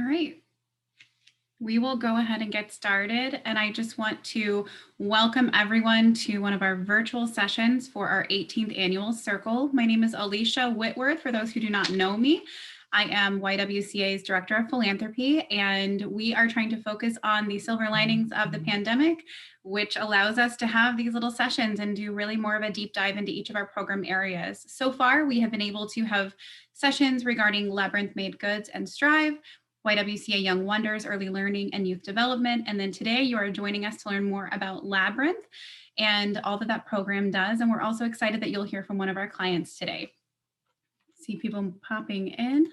right. We will go ahead and get started. And I just want to welcome everyone to one of our virtual sessions for our 18th annual Circle. My name is Alicia Whitworth. For those who do not know me, I am YWCA's Director of Philanthropy, and we are trying to focus on the silver linings of the pandemic, which allows us to have these little sessions and do really more of a deep dive into each of our program areas. So far, we have been able to have sessions regarding Labyrinth Made Goods and Strive, YWCA Young Wonders, Early Learning and Youth Development. And then today you are joining us to learn more about Labyrinth and all that program does. And we're also excited that you'll hear from one of our clients today. See people popping in.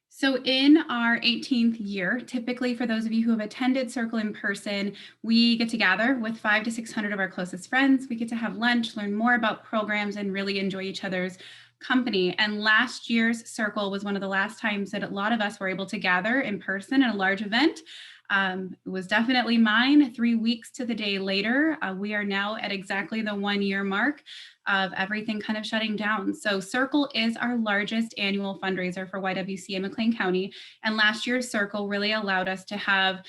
So in our 18th year, typically for those of you who have attended Circle in person, we get to gather with 500 to 600 of our closest friends. We get to have lunch, learn more about programs, and really enjoy each other's company. And last year's Circle was one of the last times that a lot of us were able to gather in person at a large event. It was definitely mine. 3 weeks to the day later, we are now at exactly the 1 year mark of everything kind of shutting down. So Circle is our largest annual fundraiser for YWCA McLean County. And last year's Circle really allowed us to have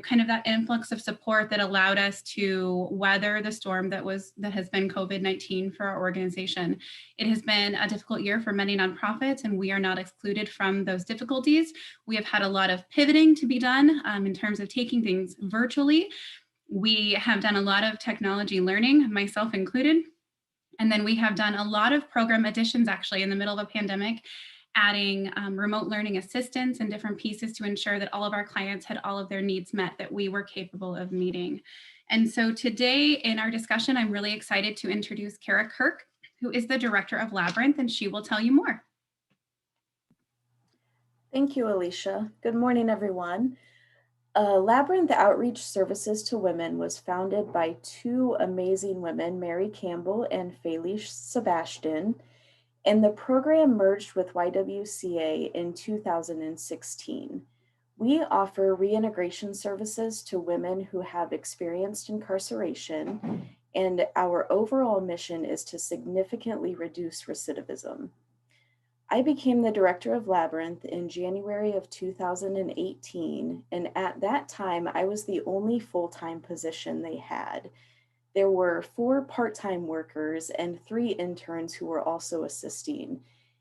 kind of that influx of support that allowed us to weather the storm that has been COVID-19 for our organization. It has been a difficult year for many nonprofits, and we are not excluded from those difficulties. We have had a lot of pivoting to be done in terms of taking things virtually. We have done a lot of technology learning, myself included. And then we have done a lot of program additions actually in the middle of a pandemic, adding remote learning assistance and different pieces to ensure that all of our clients had all of their needs met that we were capable of meeting. And so today in our discussion, I'm really excited to introduce Kara Kirk, who is the director of Labyrinth, and she will tell you more. Thank you, Alicia. Good morning, everyone. Labyrinth Outreach Services to Women was founded by two amazing women, Mary Campbell and Felice Sebastian, and the program merged with YWCA in 2016. We offer reintegration services to women who have experienced incarceration, and our overall mission is to significantly reduce recidivism. I became the director of Labyrinth in January of 2018, and at that time, I was the only full-time position they had. There were 4 part-time workers and 3 interns who were also assisting.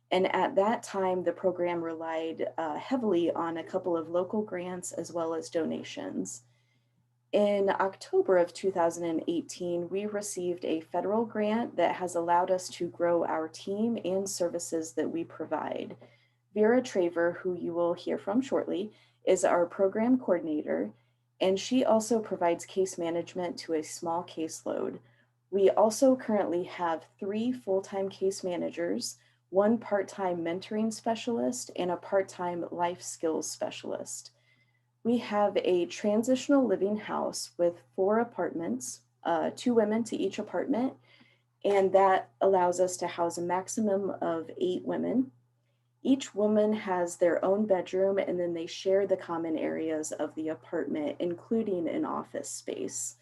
And at that time, the program relied heavily on a couple of local grants as well as donations. In October of 2018, we received a federal grant that has allowed us to grow our team and services that we provide. Vera Traver, who you will hear from shortly, is our program coordinator, and she also provides case management to a small caseload. We also currently have 3 full-time case managers, 1 part-time mentoring specialist, and a part-time life skills specialist. We have a transitional living house with 4 apartments, 2 women to each apartment, and that allows us to house a maximum of 8 women. Each woman has their own bedroom, and then they share the common areas of the apartment, including an office space.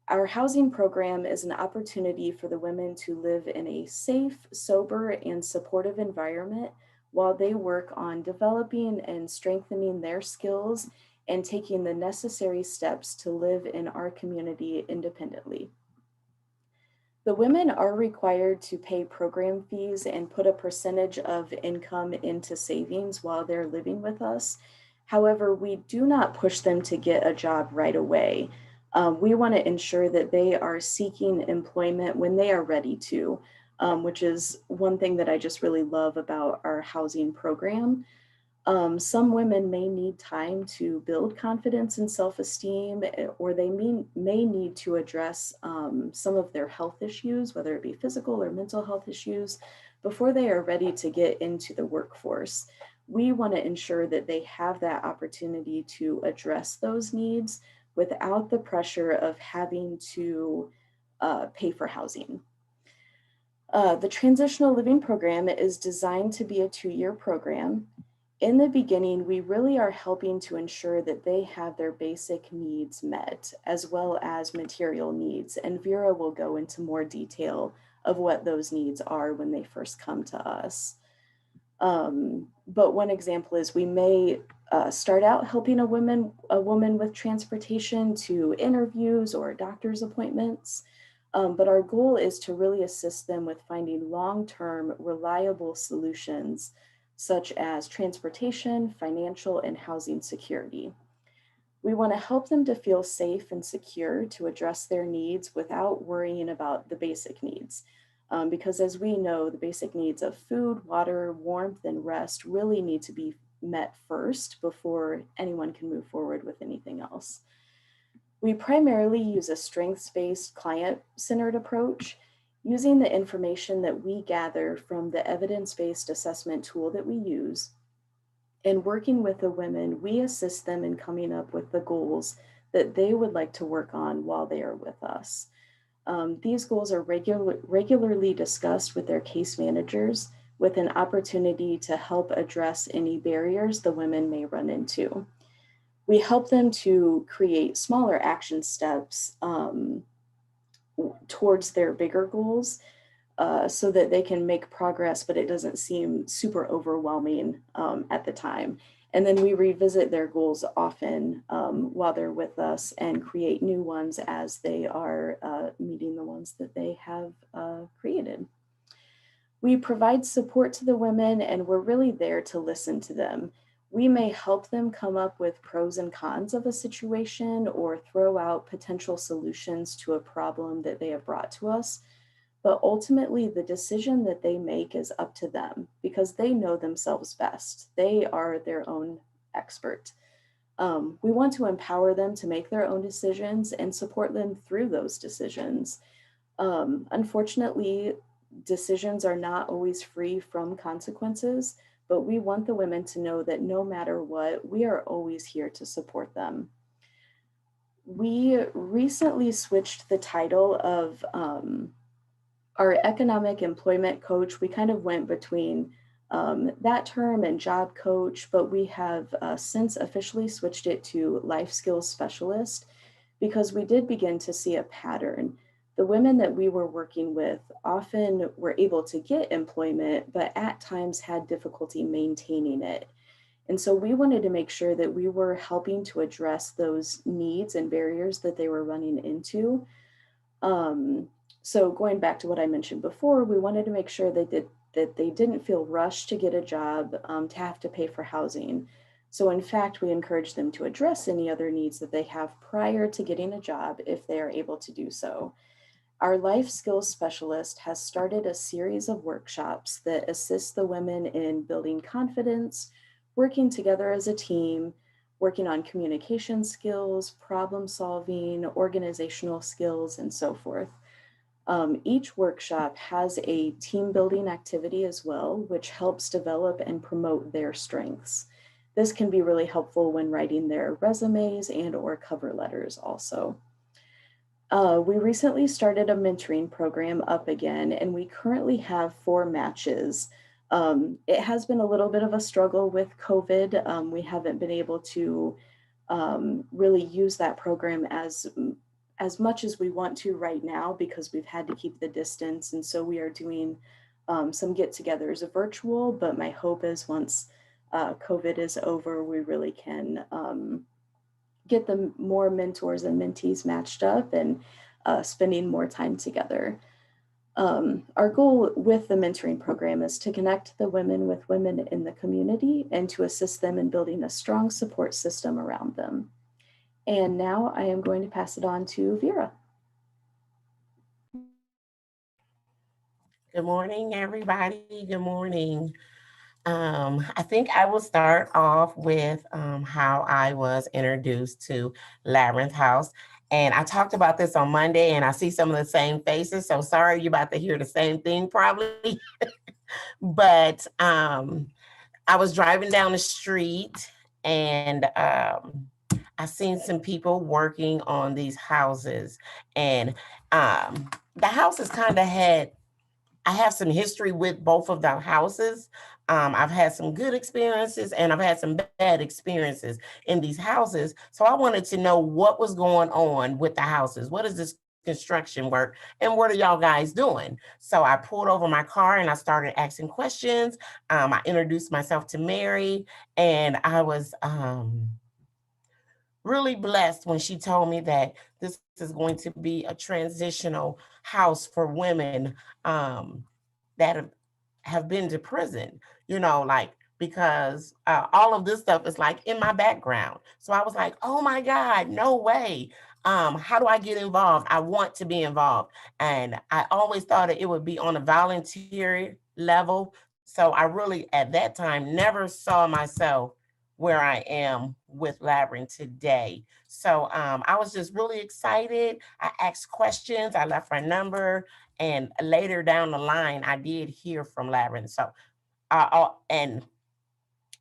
Our housing program is an opportunity for the women to live in a safe, sober, and supportive environment while they work on developing and strengthening their skills and taking the necessary steps to live in our community independently. The women are required to pay program fees and put a percentage of income into savings while they're living with us. However, we do not push them to get a job right away. We want to ensure that they are seeking employment when they are ready to, which is one thing that I just really love about our housing program. Some women may need time to build confidence and self-esteem, or they may need to address some of their health issues, whether it be physical or mental health issues, before they are ready to get into the workforce. We want to ensure that they have that opportunity to address those needs without the pressure of having to pay for housing. The Transitional Living Program is designed to be a 2-year program. In the beginning, we really are helping to ensure that they have their basic needs met, as well as material needs. And Vera will go into more detail of what those needs are when they first come to us. But one example is we may start out helping a woman with transportation to interviews or doctor's appointments. But our goal is to really assist them with finding long-term, reliable solutions, such as transportation, financial, and housing security. We want to help them to feel safe and secure to address their needs without worrying about the basic needs. Because as we know, the basic needs of food, water, warmth, and rest really need to be met first before anyone can move forward with anything else. We primarily use a strengths-based client-centered approach, using the information that we gather from the evidence-based assessment tool that we use. And working with the women, we assist them in coming up with the goals that they would like to work on while they are with us. These goals are regularly discussed with their case managers with an opportunity to help address any barriers the women may run into. We help them to create smaller action steps towards their bigger goals so that they can make progress, but it doesn't seem super overwhelming at the time. And then we revisit their goals often while they're with us and create new ones as they are meeting the ones that they have created. We provide support to the women, and we're really there to listen to them. We may help them come up with pros and cons of a situation or throw out potential solutions to a problem that they have brought to us. But ultimately, the decision that they make is up to them because they know themselves best. They are their own expert. We want to empower them to make their own decisions and support them through those decisions. Unfortunately, decisions are not always free from consequences, but we want the women to know that no matter what, we are always here to support them. We recently switched the title of our economic employment coach. We kind of went between that term and job coach, but we have since officially switched it to life skills specialist because we did begin to see a pattern. The women that we were working with often were able to get employment, but at times had difficulty maintaining it. And so we wanted to make sure that we were helping to address those needs and barriers that they were running into. So going back to what I mentioned before, we wanted to make sure that they didn't feel rushed to get a job, to have to pay for housing. So in fact, we encourage them to address any other needs that they have prior to getting a job if they are able to do so. Our life skills specialist has started a series of workshops that assist the women in building confidence, working together as a team, working on communication skills, problem solving, organizational skills, and so forth. Each workshop has a team building activity as well, which helps develop and promote their strengths. This can be really helpful when writing their resumes and or cover letters also. We recently started a mentoring program up again, and we currently have 4 matches. It has been a little bit of a struggle with COVID. We haven't been able to really use that program as much as we want to right now because we've had to keep the distance. And so we are doing some get-togethers virtual, but my hope is once COVID is over, we really can get the more mentors and mentees matched up and spending more time together. Our goal with the mentoring program is to connect the women with women in the community and to assist them in building a strong support system around them. And now I am going to pass it on to Vera. Good morning, everybody. Good morning. I think I will start off with how I was introduced to Labyrinth House. And I talked about this on Monday, and I see some of the same faces. So sorry you're about to hear the same thing probably. But I was driving down the street and I seen some people working on these houses. And the houses kind of had I have some history with both of the houses. I've had some good experiences and I've had some bad experiences in these houses. So I wanted to know what was going on with the houses. What is this construction work. And what are y'all guys doing? So I pulled over my car and I started asking questions. I introduced myself to Mary, and I was really blessed when she told me that this is going to be a transitional house for women that have been to prison, like, because all of this stuff is like in my background. So I was like, oh my God, no way. How do I get involved? I want to be involved. And I always thought that it would be on a voluntary level. So I really, at that time, never saw myself where I am with Labyrinth today. So I was just really excited. I asked questions, I left my number, and later down the line, I did hear from Labyrinth. So, and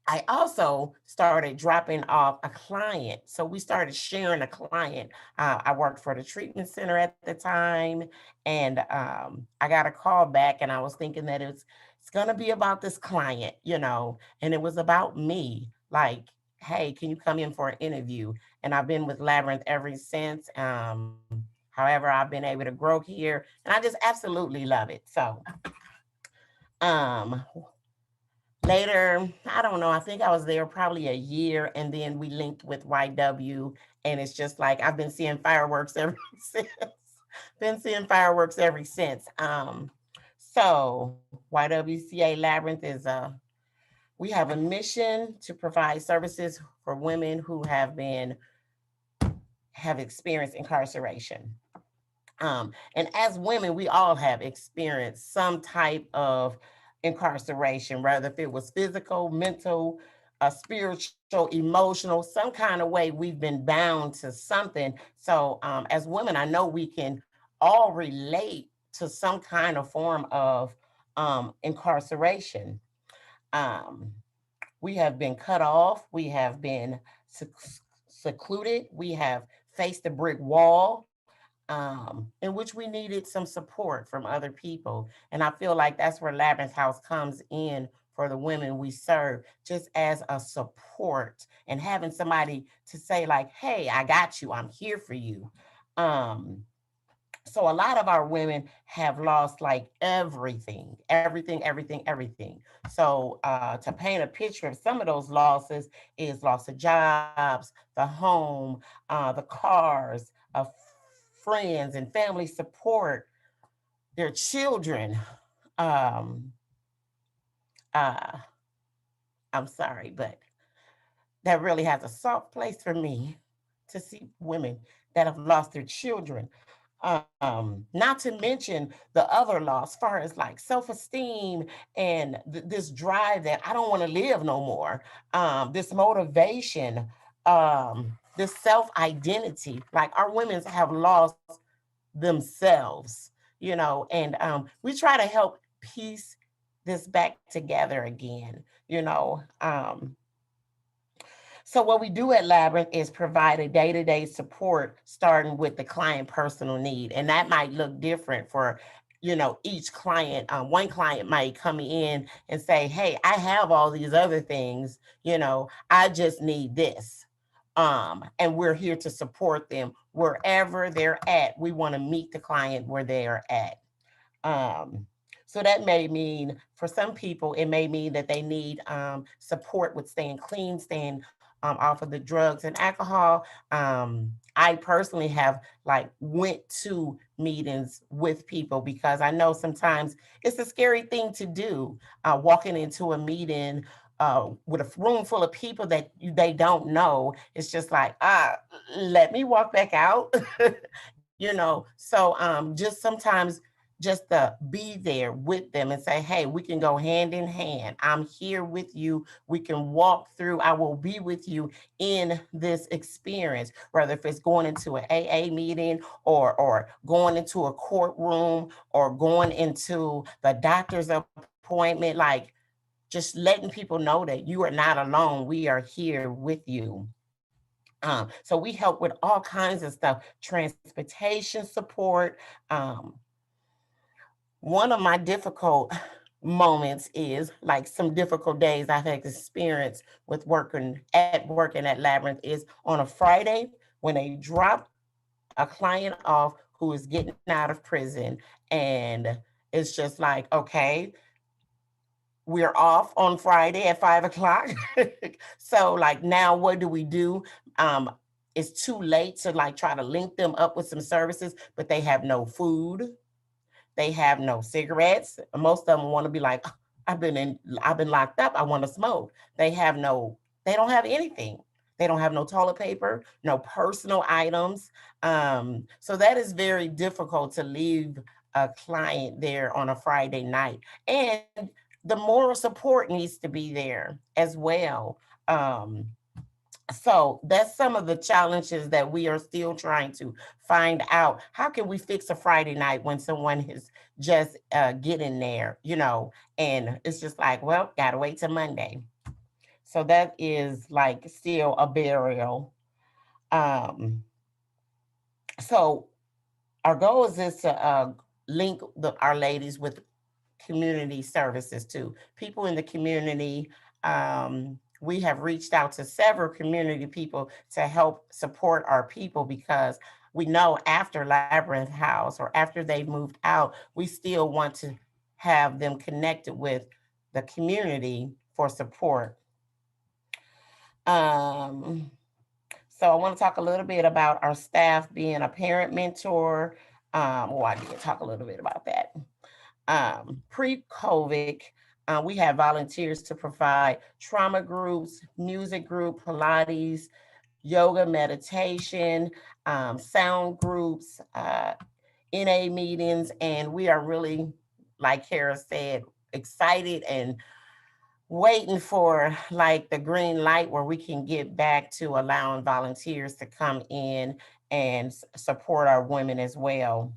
I also started dropping off a client. So we started sharing a client. I worked for the treatment center at the time, and I got a call back, and I was thinking that it's going to be about this client, and it was about me. Like, hey, can you come in for an interview? And I've been with Labyrinth ever since. However, I've been able to grow here, and I just absolutely love it. So, um, later, I don't know, I think I was there probably a year, and then we linked with YW, and it's just like I've been seeing fireworks ever since. Been seeing fireworks ever since. So YWCA Labyrinth is we have a mission to provide services for women who have experienced incarceration. And as women, we all have experienced some type of incarceration, whether if it was physical, mental, spiritual, emotional, some kind of way we've been bound to something. So as women, I know we can all relate to some kind of form of incarceration. Um, we have been cut off. We have been secluded. We have faced a brick wall in which we needed some support from other people. And I feel like that's where Labyrinth House comes in for the women we serve, just as a support and having somebody to say like, hey, I got you, I'm here for you. So a lot of our women have lost like everything. So to paint a picture of some of those losses is loss of jobs, the home, the cars, friends and family support, their children. Um, uh, I'm sorry, but that really has a soft place for me to see women that have lost their children. Not to mention the other loss, far as like self-esteem and this drive that I don't want to live no more. This motivation, this self-identity. Like our women have lost themselves, and we try to help piece this back together again, So what we do at Labyrinth is provide a day-to-day support starting with the client personal need. And that might look different for, each client. One client might come in and say, hey, I have all these other things, I just need this. And we're here to support them wherever they're at. We want to meet the client where they are at. So that may mean for some people, it may mean that they need support with staying clean, staying off of the drugs and alcohol. I personally have like went to meetings with people because I know sometimes it's a scary thing to do, walking into a meeting with a room full of people that they don't know. It's just like, let me walk back out, So just sometimes just to be there with them and say, hey, we can go hand in hand. I'm here with you. We can walk through. I will be with you in this experience, whether if it's going into an AA meeting or going into a courtroom or going into the doctor's appointment, like just letting people know that you are not alone. We are here with you. So we help with all kinds of stuff, transportation support. One of my difficult moments is like some difficult days I've had experience with working at Labyrinth is on a Friday when they drop a client off who is getting out of prison. And it's just like, okay, we're off on Friday at 5 o'clock. So like now what do we do? It's too late to like try to link them up with some services, but they have no food. They have no cigarettes. Most of them want to be like, I've been locked up. I want to smoke. They don't have anything. They don't have no toilet paper, no personal items. So that is very difficult to leave a client there on a Friday night. And the moral support needs to be there as well. So that's some of the challenges that we are still trying to find out. How can we fix a Friday night when someone is just getting there, and it's just like, well, gotta wait till Monday. So that is like still a burial. Um, so our goal is this to link our ladies with community services too. People in the community. We have reached out to several community people to help support our people because we know after Labyrinth House or after they've moved out, we still want to have them connected with the community for support. Um, so I want to talk a little bit about our staff being a parent mentor. I did talk a little bit about that. Pre-COVID, we had volunteers to provide trauma groups, music group, Pilates, yoga, meditation, sound groups, NA meetings, and we are really, like Kara said, excited and waiting for like the green light where we can get back to allowing volunteers to come in and support our women as well.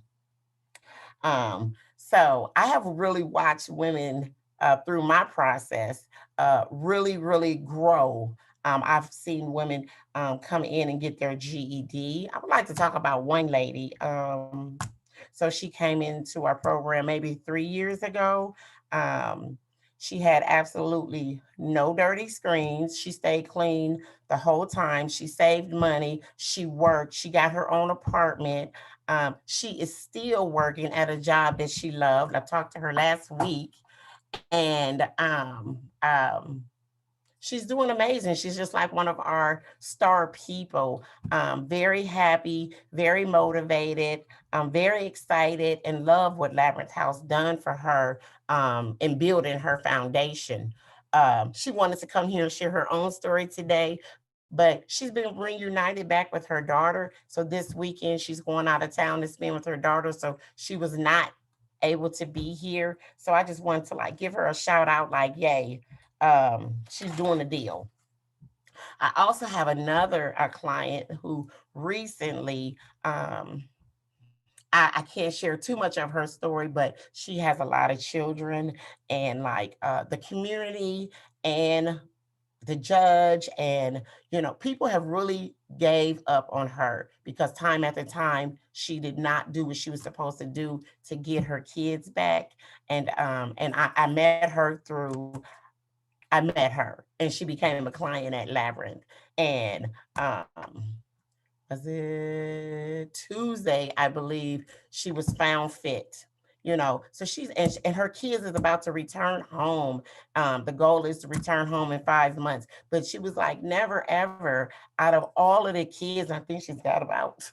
So I have really watched women through my process really, really grow. I've seen women come in and get their GED. I would like to talk about one lady. So she came into our program maybe 3 years ago. Um, she had absolutely no dirty screens. She stayed clean the whole time. She saved money. She worked. She got her own apartment. She is still working at a job that she loved. I talked to her last week, and she's doing amazing. She's just like one of our star people. Very happy, very motivated, very excited, and love what Labyrinth House done for her in building her foundation. She wanted to come here and share her own story today, but she's been reunited back with her daughter. So this weekend she's going out of town to spend with her daughter. So she was not able to be here. So I just wanted to like give her a shout out, like, yay, she's doing a deal. I also have another client who recently, I can't share too much of her story, but she has a lot of children and like the community and the judge and people have really gave up on her because time after time she did not do what she was supposed to do to get her kids back. And I met her through I met her and she became a client at Labyrinth. And was it Tuesday, I believe, she was found fit. So and her kids is about to return home. The goal is to return home in 5 months. But she was like, never ever out of all of the kids, I think she's got about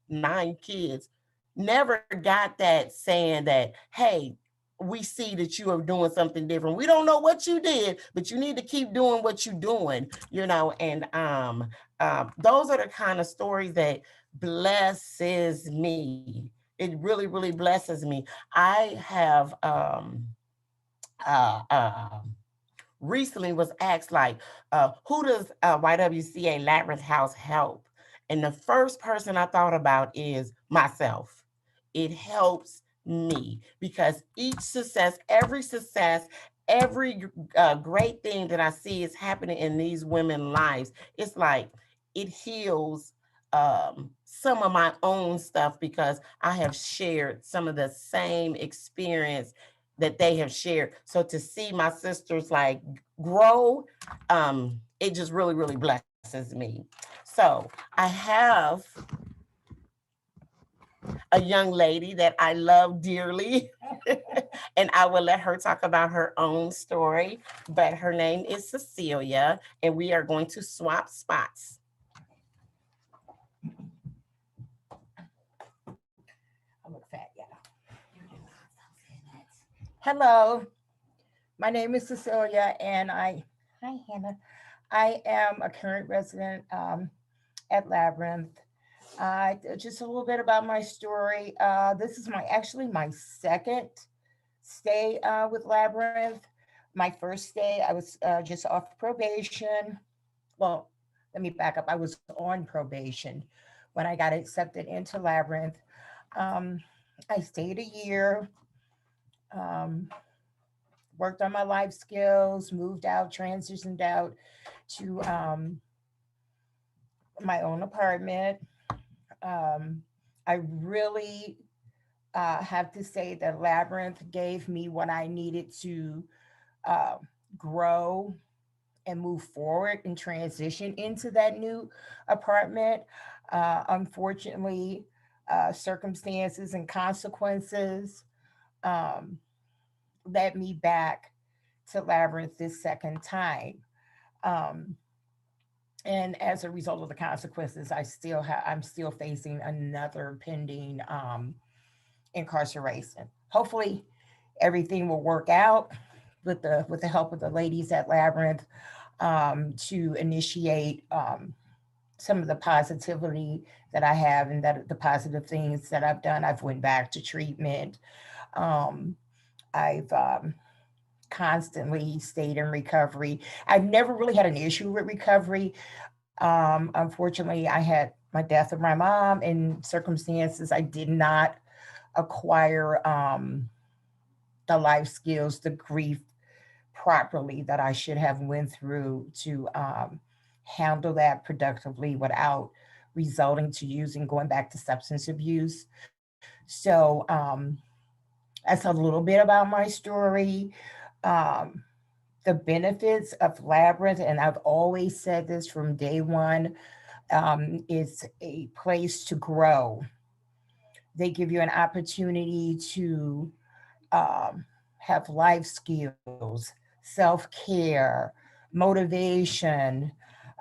9 kids, never got that saying that, hey, we see that you are doing something different. We don't know what you did, but you need to keep doing what you're doing, and those are the kind of stories that blesses me. It really, really blesses me. I have uh, uh, recently was asked like, who does YWCA Labyrinth House help? And the first person I thought about is myself. It helps me because every success, every great thing that I see is happening in these women's lives. It's like it heals some of my own stuff because I have shared some of the same experience that they have shared. So to see my sisters like grow, it just really, really blesses me. So I have a young lady that I love dearly. And I will let her talk about her own story. But her name is Cecilia, and we are going to swap spots. I look fat, yeah. Hello, my name is Cecilia, and hi Hannah. I am a current resident at Labyrinth. Just a little bit about my story. This is my second stay with Labyrinth. My first stay, I was just off probation. Well, let me back up. I was on probation when I got accepted into Labyrinth. Um, I stayed a year, um, worked on my life skills, moved out, transitioned out to my own apartment. Um, I really have to say that Labyrinth gave me what I needed to uh, grow and move forward and transition into that new apartment. Unfortunately, circumstances and consequences um, led me back to Labyrinth this second time. Um, and as a result of the consequences, I'm still facing another pending incarceration. Hopefully, everything will work out with the help of the ladies at Labyrinth to initiate some of the positivity that I have and that the positive things that I've done. I've went back to treatment. Um, I've constantly stayed in recovery. I've never really had an issue with recovery. Unfortunately, I had my death of my mom in circumstances I did not acquire the life skills, the grief properly that I should have went through to handle that productively without resulting to using going back to substance abuse. So that's a little bit about my story. Um, the benefits of Labyrinth, and I've always said this from day one, it's a place to grow. They give you an opportunity to have life skills, self care, motivation.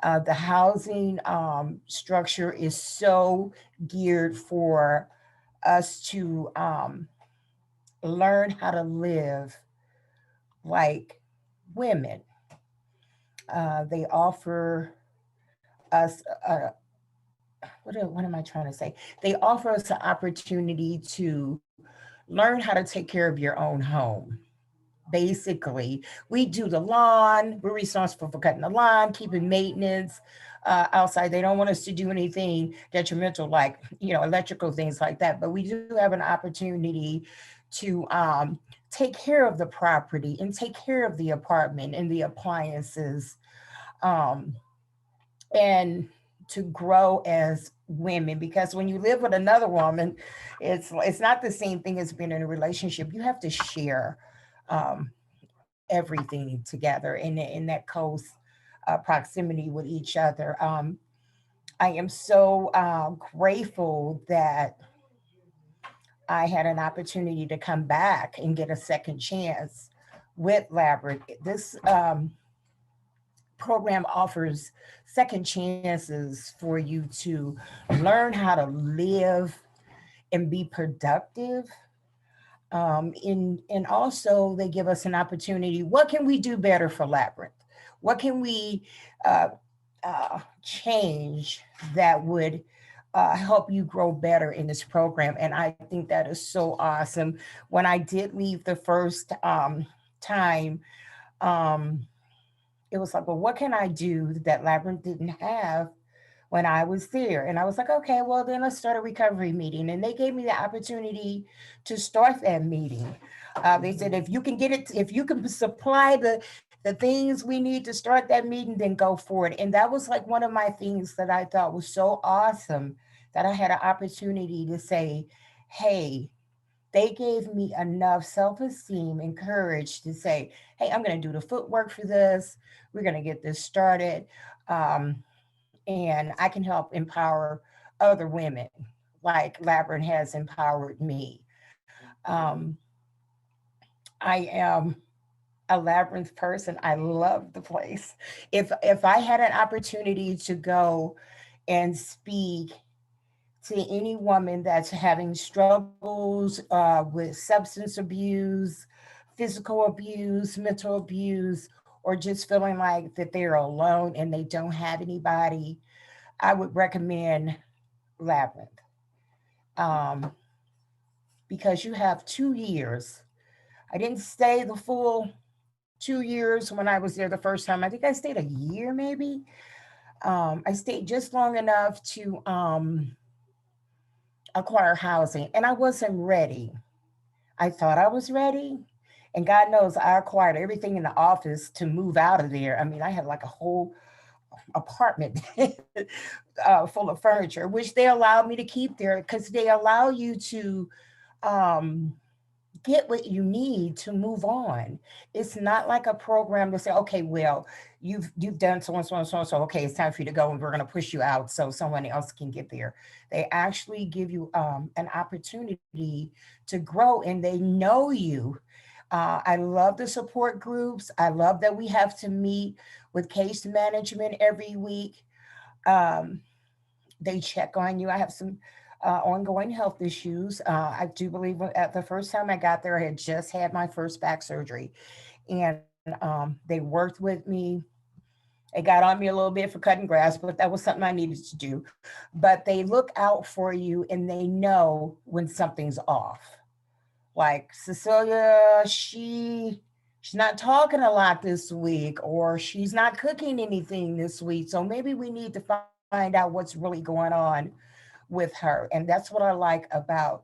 The housing structure is so geared for us to learn how to live like women. They offer us what am I trying to say? They offer us an opportunity to learn how to take care of your own home. Basically, we do the lawn. We're responsible for cutting the lawn, keeping maintenance outside. They don't want us to do anything detrimental, like electrical things like that. But we do have an opportunity to take care of the property and take care of the apartment and the appliances, um, and to grow as women. Because when you live with another woman, it's not the same thing as being in a relationship. You have to share um, everything together in that close proximity with each other. I am so grateful that I had an opportunity to come back and get a second chance with Labyrinth. This program offers second chances for you to learn how to live and be productive. And also they give us an opportunity. What can we do better for Labyrinth? What can we uh, change that would help you grow better in this program? And I think that is so awesome. When I did leave the first time, um, it was like, well, what can I do that Labyrinth didn't have when I was there? And I was like, okay, well, then let's start a recovery meeting. And they gave me the opportunity to start that meeting. They said, if you can get it, if you can supply the things we need to start that meeting, then go for it. And that was like one of my things that I thought was so awesome, that I had an opportunity to say, hey, they gave me enough self-esteem and courage to say, hey, I'm going to do the footwork for this. We're going to get this started. And I can help empower other women like Labyrinth has empowered me. Um, I am a Labyrinth person. I love the place. If I had an opportunity to go and speak to any woman that's having struggles with substance abuse, physical abuse, mental abuse, or just feeling like that they're alone and they don't have anybody, I would recommend Labyrinth, um, because you have 2 years. I didn't stay the full 2 years when I was there the first time. I think I stayed a year maybe. I stayed just long enough to acquire housing, and I wasn't ready. I thought I was ready. And God knows I acquired everything in the office to move out of there. I mean, I had like a whole apartment full of furniture, which they allowed me to keep there because they allow you to um, get what you need to move on. It's not like a program to say, okay, well, you've done so and so and so and so. Okay, it's time for you to go, and we're going to push you out so someone else can get there. They actually give you an opportunity to grow, and they know you. I love the support groups. I love that we have to meet with case management every week. Um, they check on you. I have some ongoing health issues. I do believe at the first time I got there, I had just had my first back surgery, and they worked with me. They got on me a little bit for cutting grass, but that was something I needed to do. But they look out for you and they know when something's off. Like Cecilia, she's not talking a lot this week, or she's not cooking anything this week. So maybe we need to find out what's really going on with her. And that's what I like about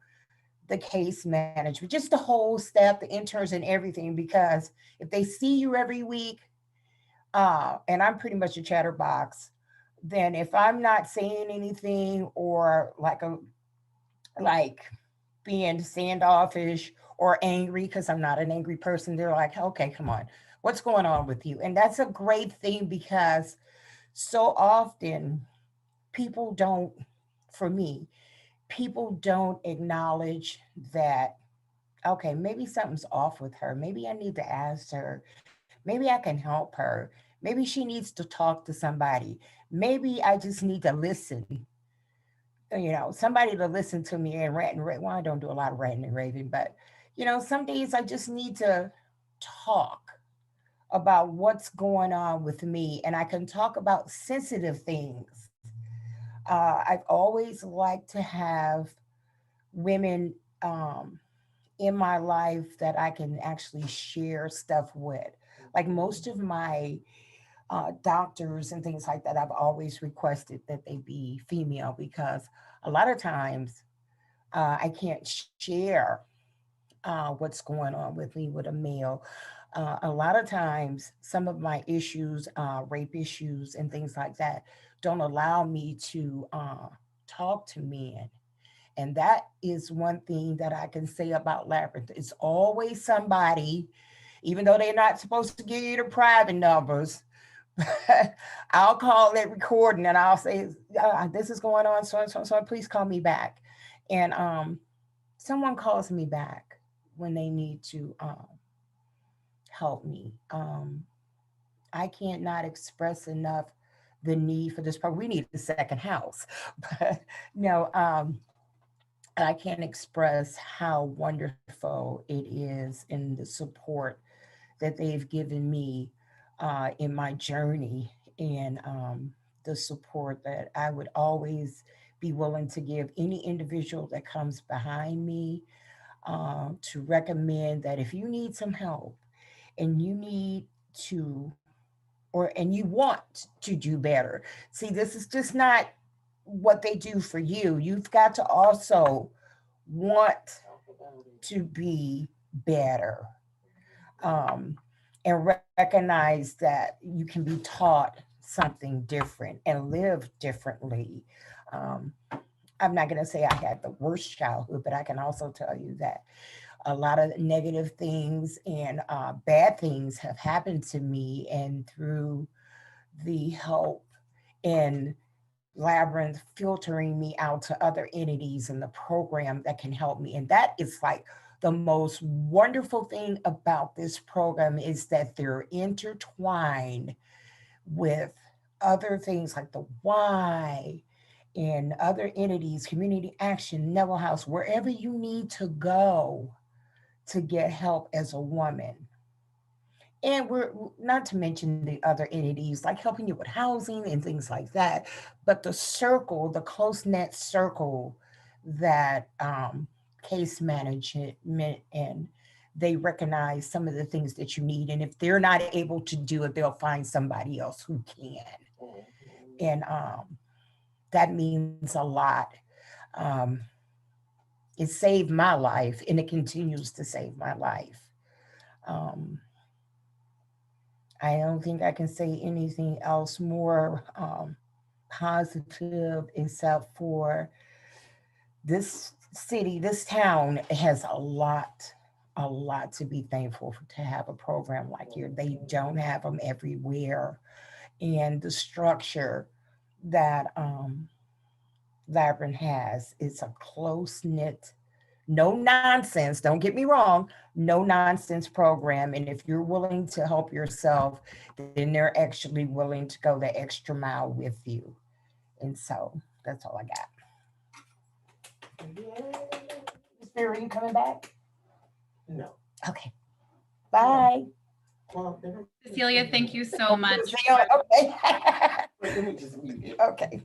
the case management, just the whole staff, the interns and everything, because if they see you every week, and I'm pretty much a chatterbox, then if I'm not saying anything or like being standoffish or angry, because I'm not an angry person, they're like, okay, come on, what's going on with you? And that's a great thing because so often people don't, for me, people don't acknowledge that, okay, maybe something's off with her. Maybe I need to ask her. Maybe I can help her. Maybe she needs to talk to somebody. Maybe I just need to listen, somebody to listen to me and rant and rave. Well, I don't do a lot of ranting and raving, but some days I just need to talk about what's going on with me, and I can talk about sensitive things. I've always liked to have women in my life that I can actually share stuff with. Like most of my doctors and things like that, I've always requested that they be female because a lot of times I can't share what's going on with me with a male. A lot of times, some of my issues, rape issues, and things like that, don't allow me to talk to men. And that is one thing that I can say about Labyrinth. It's always somebody, even though they're not supposed to give you the private numbers, I'll call it recording and I'll say, this is going on, so and so, so please call me back. And someone calls me back when they need to help me. I can't not express enough the need for this program. We need a second house, but no, I can't express how wonderful it is in the support that they've given me in my journey, and the support that I would always be willing to give any individual that comes behind me, to recommend that if you need some help and you need to, and you want to do better. See, this is just not what they do for you. You've got to also want to be better, um, and recognize that you can be taught something different and live differently. Um, I'm not going to say I had the worst childhood, but I can also tell you that a lot of negative things and bad things have happened to me. And through the help and Labyrinth filtering me out to other entities in the program that can help me. And that is like the most wonderful thing about this program, is that they're intertwined with other things like the Y and other entities, community action, Neville House, wherever you need to go to get help as a woman. And we're not to mention the other entities like helping you with housing and things like that, but the circle, the close knit circle that case management and they recognize some of the things that you need. And if they're not able to do it, they'll find somebody else who can. And that means a lot. Um, it saved my life and it continues to save my life. Um, I don't think I can say anything else more positive except for this city, this town has a lot to be thankful for, to have a program like here. They don't have them everywhere. And the structure that Labyrinth has, it's a close knit, no nonsense, don't get me wrong, no nonsense program. And if you're willing to help yourself, then they're actually willing to go the extra mile with you. And so that's all I got. Spirit, are you coming back? No. Okay. Bye. Cecilia, thank you so much. Okay. Let me just mute it. Okay.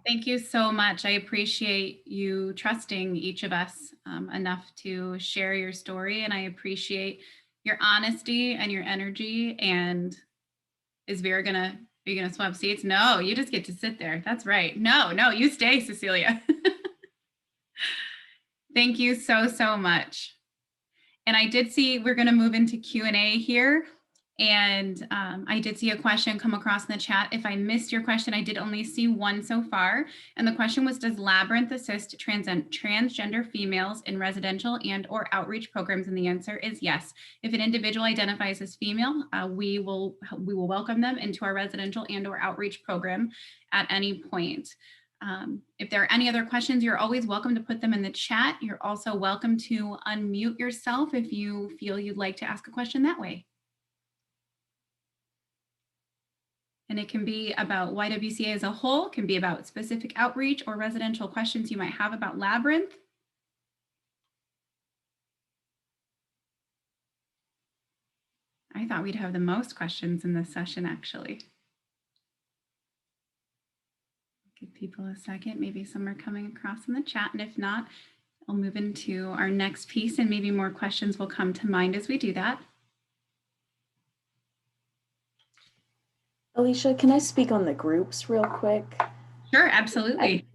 Thank you so much. I appreciate you trusting each of us enough to share your story. And I appreciate your honesty and your energy. And are you gonna swap seats? No, you just get to sit there. That's right. No, you stay, Cecilia. Thank you so, so much. And I did see we're gonna move into Q&A here. And I did see a question come across in the chat. If I missed your question, I did only see one so far. And the question was, does Labyrinth assist transgender females in residential and or outreach programs? And the answer is yes. If an individual identifies as female, we will welcome them into our residential and or outreach program at any point. If there are any other questions, you're always welcome to put them in the chat. You're also welcome to unmute yourself if you feel you'd like to ask a question that way. And it can be about YWCA as a whole, can be about specific outreach or residential questions you might have about Labyrinth. I thought we'd have the most questions in this session, actually. Give people a second, maybe some are coming across in the chat, and if not, I'll move into our next piece and maybe more questions will come to mind as we do that. Alicia, can I speak on the groups real quick? Sure, absolutely.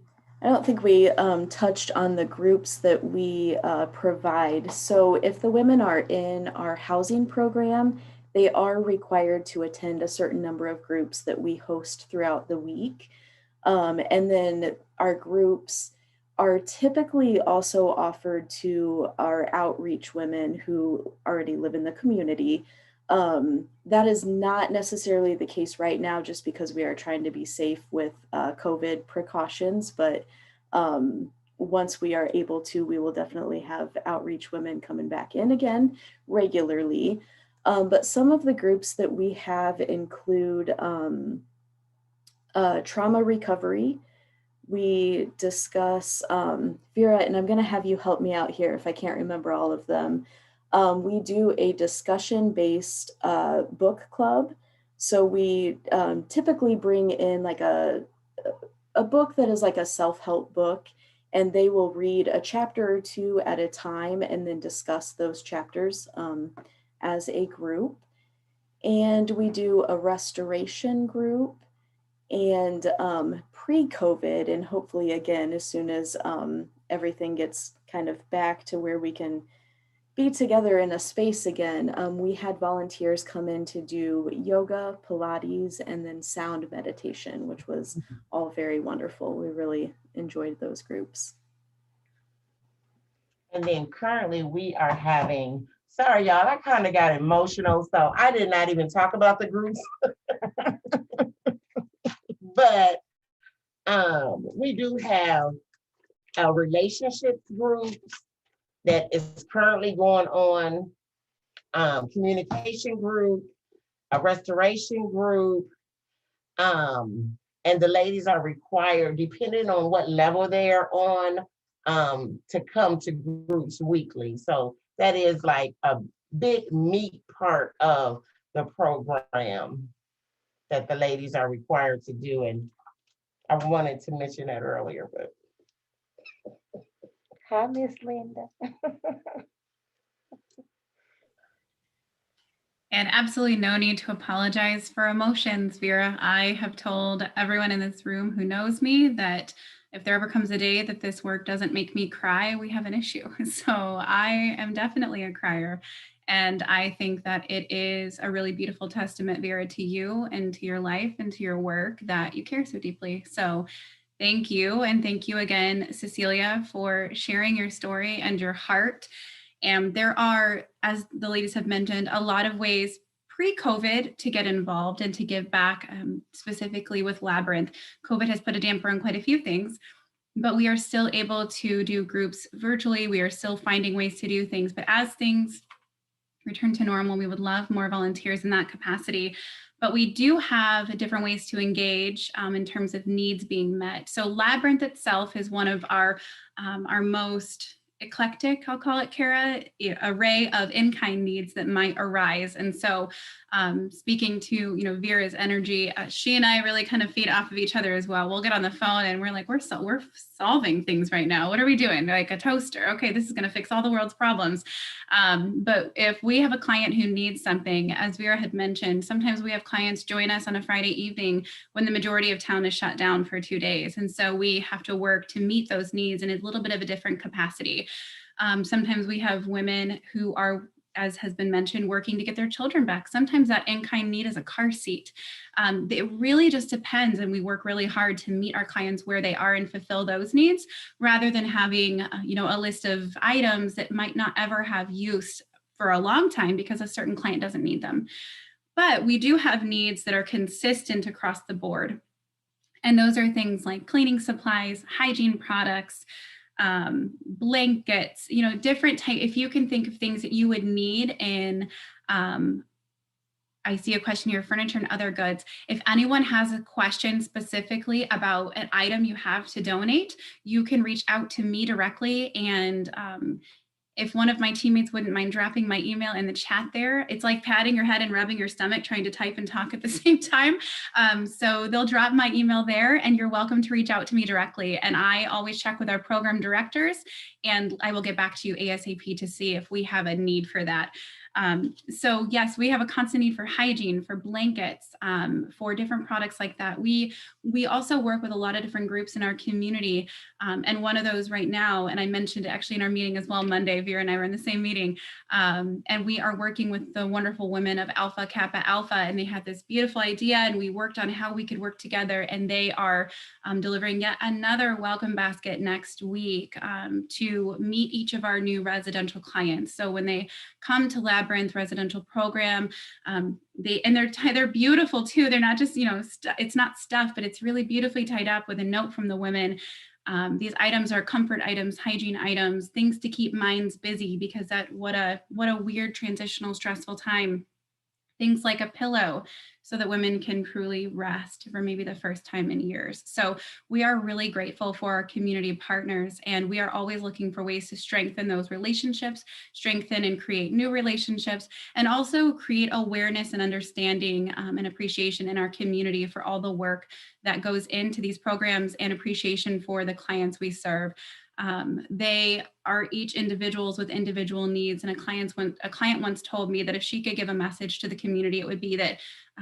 I don't think we touched on the groups that we provide. So if the women are in our housing program, they are required to attend a certain number of groups that we host throughout the week. And then our groups are typically also offered to our outreach women who already live in the community. That is not necessarily the case right now, just because we are trying to be safe with COVID precautions. But once we are able to, we will definitely have outreach women coming back in again regularly. But some of the groups that we have include trauma recovery. We discuss, Vera, and I'm going to have you help me out here if I can't remember all of them. We do a discussion-based book club. So we typically bring in like a book that is like a self-help book, and they will read a chapter or two at a time and then discuss those chapters as a group. And we do a restoration group. And pre-COVID, and hopefully again, as soon as everything gets kind of back to where we can be together in a space again, we had volunteers come in to do yoga, Pilates, and then sound meditation, which was all very wonderful. We really enjoyed those groups. And then currently we are having, sorry y'all, I kind of got emotional, so I did not even talk about the groups. But we do have a relationship group that is currently going on, communication group, a restoration group, and the ladies are required, depending on what level they're on, to come to groups weekly. So that is like a big meat part of the program that the ladies are required to do. And I wanted to mention that earlier, but. Hi, Miss Linda. And absolutely no need to apologize for emotions, Vera. I have told everyone in this room who knows me that if there ever comes a day that this work doesn't make me cry, we have an issue. So I am definitely a crier. And I think that it is a really beautiful testament, Vera, to you and to your life and to your work that you care so deeply. So thank you. And thank you again, Cecilia, for sharing your story and your heart. And there are, as the ladies have mentioned, a lot of ways pre-COVID to get involved and to give back, specifically with Labyrinth. COVID has put a damper on quite a few things, but we are still able to do groups virtually. We are still finding ways to do things, but as things return to normal, we would love more volunteers in that capacity. But we do have different ways to engage in terms of needs being met. So Labyrinth itself is one of our most eclectic, I'll call it, Kara, array of in-kind needs that might arise. And so speaking to, Vera's energy, she and I really kind of feed off of each other as well. We'll get on the phone and we're like, we're solving things right now. What are we doing? Like a toaster. Okay, this is going to fix all the world's problems. But if we have a client who needs something, as Vera had mentioned, sometimes we have clients join us on a Friday evening when the majority of town is shut down for 2 days. And so we have to work to meet those needs in a little bit of a different capacity. Sometimes we have women who are, as has been mentioned, working to get their children back. Sometimes that in-kind need is a car seat. It really just depends, and we work really hard to meet our clients where they are and fulfill those needs, rather than having a list of items that might not ever have use for a long time because a certain client doesn't need them. But we do have needs that are consistent across the board. And those are things like cleaning supplies, hygiene products, blankets, different type. If you can think of things that you would need in, I see a question here, furniture and other goods. If anyone has a question specifically about an item you have to donate, you can reach out to me directly. And if one of my teammates wouldn't mind dropping my email in the chat there, it's like patting your head and rubbing your stomach, trying to type and talk at the same time. So they'll drop my email there and you're welcome to reach out to me directly. And I always check with our program directors and I will get back to you ASAP to see if we have a need for that. So yes, we have a constant need for hygiene, for blankets, for different products like that. We also work with a lot of different groups in our community. And one of those right now, and I mentioned it actually in our meeting as well Monday, Vera and I were in the same meeting, and we are working with the wonderful women of Alpha Kappa Alpha, and they had this beautiful idea and we worked on how we could work together, and they are delivering yet another welcome basket next week to meet each of our new residential clients. So when they come to Labyrinth residential program, they're beautiful too. They're not just, it's not stuff, but it's really beautifully tied up with a note from the women. These items are comfort items, hygiene items, things to keep minds busy, because what a weird transitional, stressful time. Things like a pillow so that women can truly rest for maybe the first time in years. So we are really grateful for our community partners, and we are always looking for ways to strengthen those relationships, strengthen and create new relationships, and also create awareness and understanding and appreciation in our community for all the work that goes into these programs, and appreciation for the clients we serve. They are each individuals with individual needs, and a client once told me that if she could give a message to the community, it would be that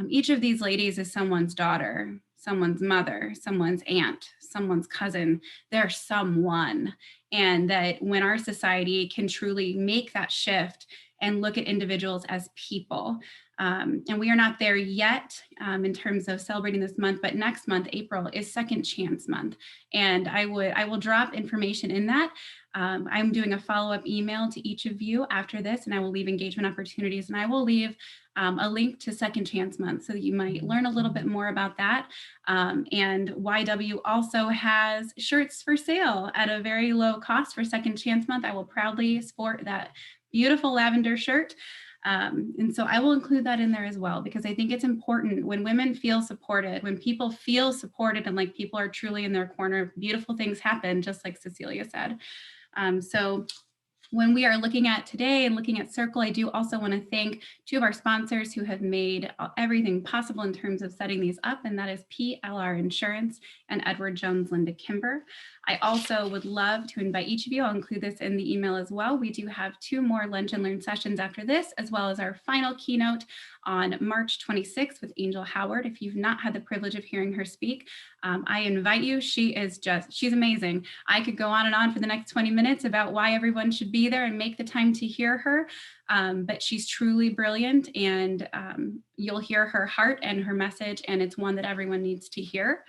each of these ladies is someone's daughter, someone's mother, someone's aunt, someone's cousin. They're someone, and that when our society can truly make that shift and look at individuals as people, And we are not there yet in terms of celebrating this month, but next month, April, is Second Chance Month. And I will drop information in that. I'm doing a follow-up email to each of you after this, and I will leave engagement opportunities, and I will leave a link to Second Chance Month so that you might learn a little bit more about that. And YW also has shirts for sale at a very low cost for Second Chance Month. I will proudly sport that beautiful lavender shirt. And so I will include that in there as well, because I think it's important when women feel supported, when people feel supported and like people are truly in their corner, beautiful things happen, just like Cecilia said. So when we are looking at today and looking at Circle, I do also want to thank two of our sponsors who have made everything possible in terms of setting these up, and that is PLR Insurance and Edward Jones Linda Kimber. I also would love to invite each of you, I'll include this in the email as well. We do have 2 more Lunch and Learn sessions after this, as well as our final keynote on March 26th with Angel Howard. If you've not had the privilege of hearing her speak, I invite you. She's amazing. I could go on and on for the next 20 minutes about why everyone should be there and make the time to hear her. But she's truly brilliant, and you'll hear her heart and her message, and it's one that everyone needs to hear.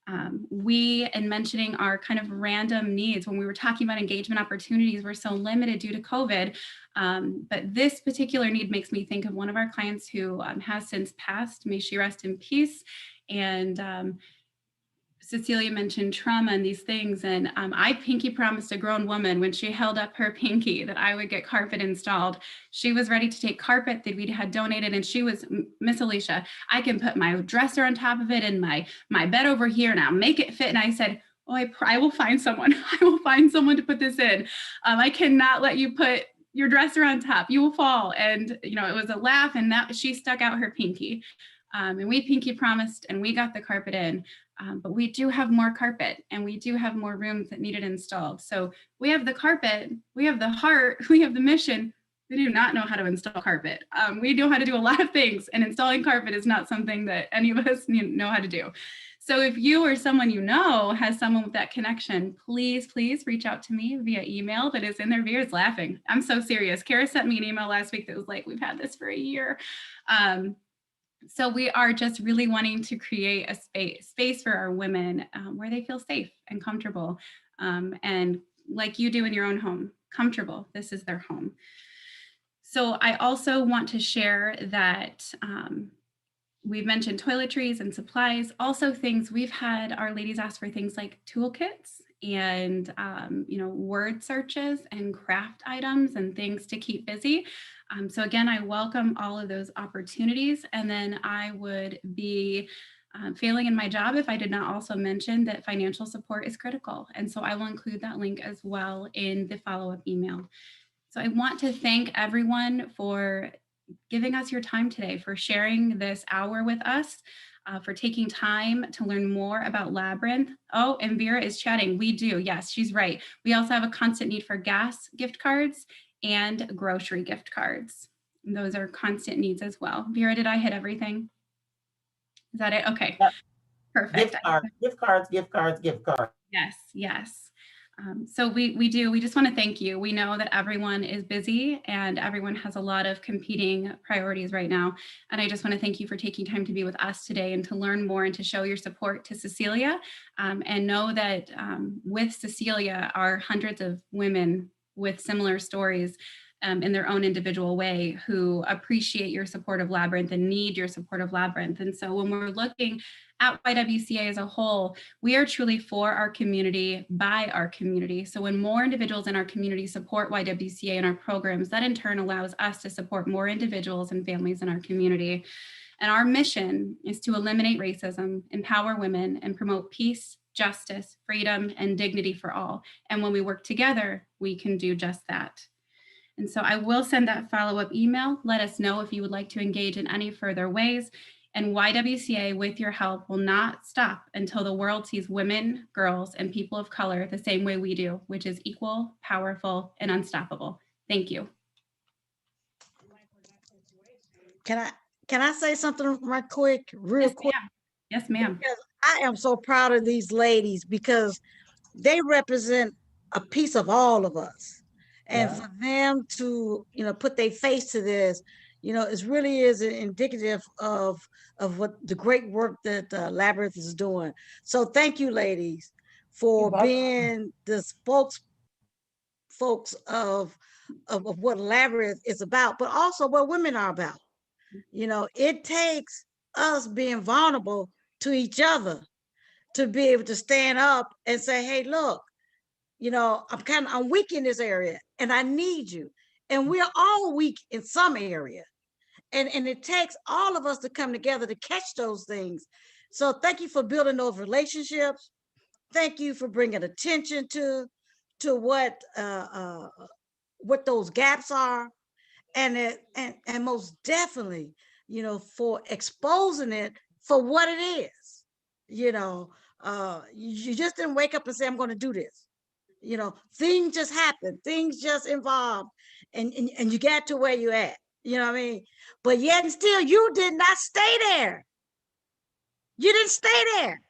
In mentioning our kind of random needs, when we were talking about engagement opportunities, we're so limited due to COVID. But this particular need makes me think of one of our clients who has since passed. May she rest in peace. And Cecilia mentioned trauma and these things. And I pinky promised a grown woman when she held up her pinky that I would get carpet installed. She was ready to take carpet that we had donated. And she was, Miss Alicia, I can put my dresser on top of it and my bed over here and I'll make it fit. And I said, oh, I will find someone. I will find someone to put this in. I cannot let you put your dresser on top. You will fall. And, you know, it was a laugh, and that she stuck out her pinky. And we pinky promised, and we got the carpet in. But we do have more carpet, and we do have more rooms that need it installed. So we have the carpet, we have the heart, we have the mission. We do not know how to install carpet. We know how to do a lot of things, and installing carpet is not something that any of us know how to do. So if you or someone you know has someone with that connection, please, please reach out to me via email. That is in there. Vera's laughing. I'm so serious. Kara sent me an email last week that was like, we've had this for a year. So we are just really wanting to create a space for our women where they feel safe and comfortable, and like you do in your own home, comfortable. This is their home. So I also want to share that we've mentioned toiletries and supplies, also things we've had our ladies ask for, things like toolkits and word searches and craft items and things to keep busy. So again, I welcome all of those opportunities, and then I would be failing in my job if I did not also mention that financial support is critical. And so I will include that link as well in the follow-up email. So I want to thank everyone for giving us your time today, for sharing this hour with us, for taking time to learn more about Labyrinth. Oh, and Vera is chatting. We do. Yes, she's right. We also have a constant need for gas gift cards and grocery gift cards. And those are constant needs as well. Vera, did I hit everything? Is that it? Okay. Yep. Perfect. Gift cards. Yes, yes. So we just want to thank you. We know that everyone is busy and everyone has a lot of competing priorities right now. And I just want to thank you for taking time to be with us today and to learn more and to show your support to Cecilia. And know that with Cecilia are hundreds of women with similar stories in their own individual way who appreciate your support of Labyrinth and need your support of Labyrinth. And so when we're looking at YWCA as a whole, we are truly for our community, by our community. So when more individuals in our community support YWCA and our programs, that in turn allows us to support more individuals and families in our community. And our mission is to eliminate racism, empower women, and promote peace, justice, freedom, and dignity for all. And when we work together, we can do just that. And so I will send that follow-up email. Let us know if you would like to engage in any further ways. And YWCA, with your help, will not stop until the world sees women, girls, and people of color the same way we do, which is equal, powerful, and unstoppable. Thank you. Can I say something right quick, real quick? Yes, ma'am. Because I am so proud of these ladies because they represent a piece of all of us. And for them to, put their face to this, You know, it really is indicative of what the great work that Labyrinth is doing. So thank you, ladies, for welcome. being the folks of what Labyrinth is about, but also what women are about. You know, it takes us being vulnerable to each other to be able to stand up and say, hey, look, you know, I'm weak in this area and I need you. And we're all weak in some area. And it takes all of us to come together to catch those things. So thank you for building those relationships. Thank you for bringing attention to what those gaps are, and most definitely, you know, for exposing it for what it is. You know, you just didn't wake up and say, I'm going to do this. You know, things just happen, things just evolve, and you got to where you at. You know what I mean? But yet and still, you did not stay there. You didn't stay there.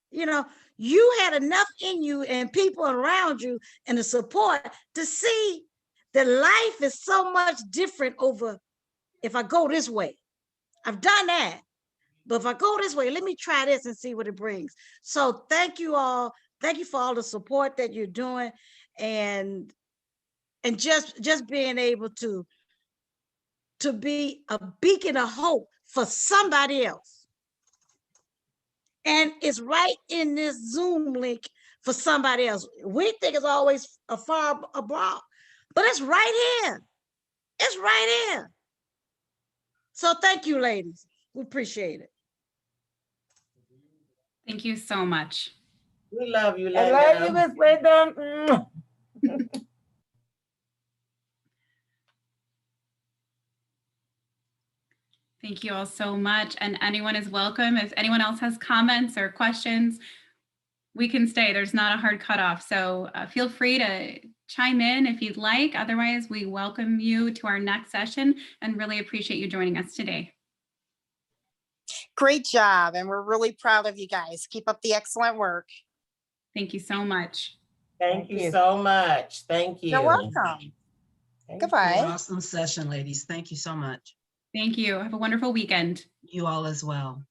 You know, you had enough in you and people around you and the support to see that life is so much different over if I go this way. I've done that. But if I go this way, let me try this and see what it brings. So thank you all. Thank you for all the support that you're doing, and just being able to be a beacon of hope for somebody else. And it's right in this Zoom link for somebody else. We think it's always far abroad, but it's right here. It's right here. So thank you, ladies. We appreciate it. Thank you so much. We love you, I love you, Miss Linda. Thank you all so much. And anyone is welcome. If anyone else has comments or questions, we can stay. There's not a hard cutoff. So feel free to chime in if you'd like. Otherwise, we welcome you to our next session and really appreciate you joining us today. Great job. And we're really proud of you guys. Keep up the excellent work. Thank you so much. Thank you so much. Thank you. You're welcome. Thank Goodbye. Awesome session, ladies. Thank you so much. Thank you. Have a wonderful weekend. You all as well.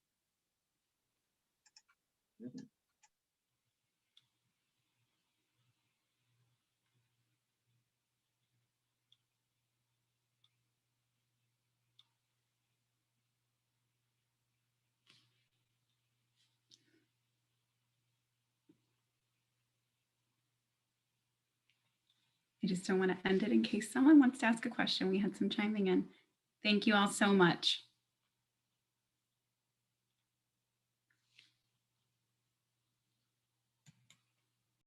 I just don't want to end it in case someone wants to ask a question. We had some chiming in. Thank you all so much.